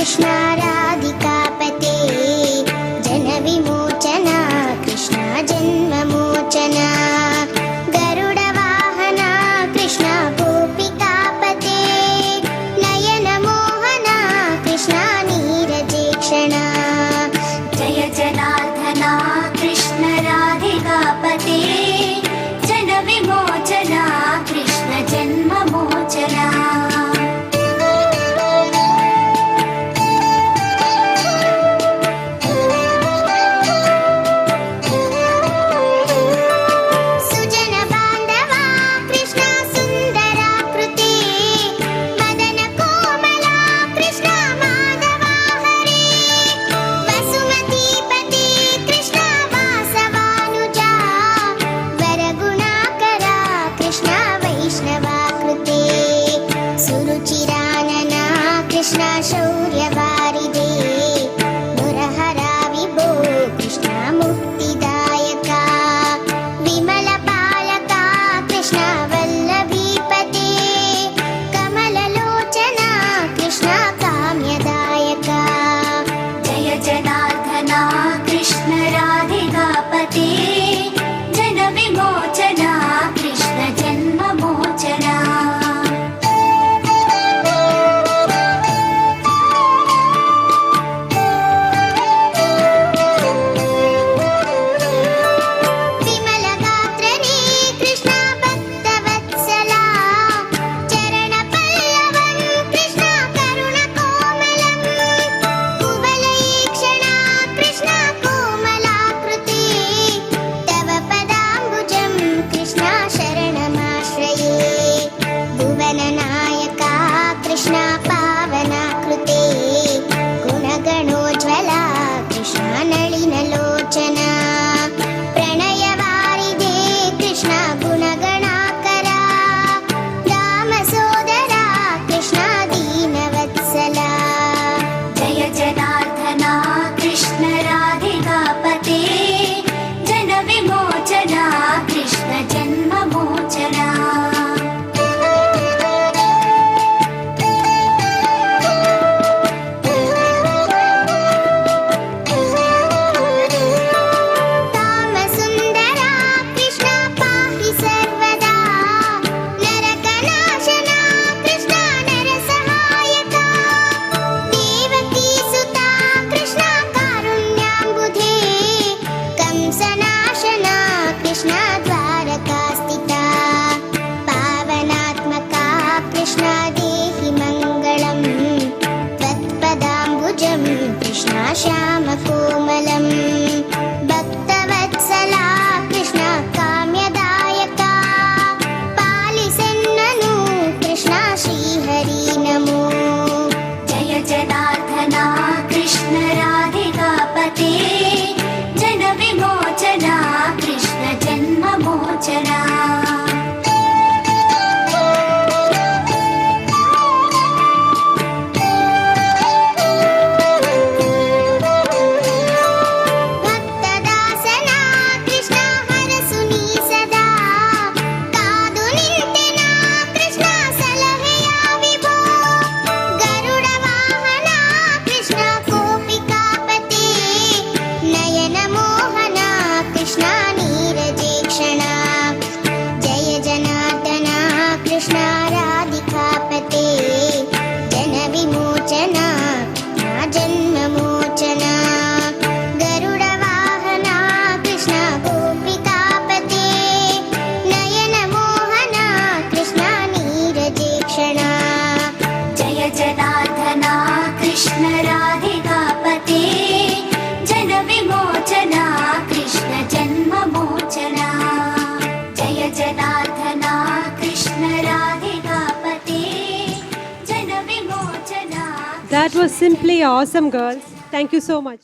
कृष्ण राधिकापते जनविमोचना कृष्ण जन्ममोचना गरुडवाहना कृष्ण गोपिकापते नयनमोहना कृष्ण नीरजेक्षणा जय जनार्दना कृष्ण राधिकापते जनविमोचना कृष्ण जन्ममोचना कृष्ण शौर्यवारिदे मुरहरा विभो कृष्ण मुक्तिदायका विमलपालका कृष्ण वल्लभीपते कमललोचना कृष्ण काम्यदायका जय जनार्दना कृष्ण राधिकापते जनविमोचना कृष्ण जन्ममोचना कृष्ण पावनाकृते गुणगणोज्ज्वला कृष्ण नलिनलोचना प्रणयवारिधे कृष्ण गुणगणाकरा रामसोदरा कृष्ण दीनवत्सला जय जनार्दना कृष्ण राधिकापते जनविमोचना कृष्ण जन्ममोचना कृष्ण द्वारकास्थिता पावनात्मका कृष्ण देहि मङ्गलम् त्वत्पदाम्बुजं कृष्ण श्यामकोमलम् भक्तवत्सला कृष्ण काम्यदायका पालिसेन्ननु कृष्ण श्रीहरि नमो जय जनार्दना कृष्ण राधिकापते जनविमोचना कृष्ण जन्ममोचना भक्तदासना कृष्ण हरसुनी सदा कादु निंतेना कृष्ण सलहेया विभो गरुडवाहना कृष्ण गोपिकापते नयनमोहना कृष्ण नीरजेक्षणा जय जनार्दना कृष्ण राधिकापते जनविमोचना जन्ममोचना गरुडवाहना कृष्ण गोपिकापते नयनमोहना कृष्ण नीरजेक्षणा जय जनार्दना कृष्ण राधिकापते जनविमोचना कृष्ण जन्ममोचना जय जनार्दना Krishna राधिकापते जनविमोचना That was simply awesome, girls. Thank you so much.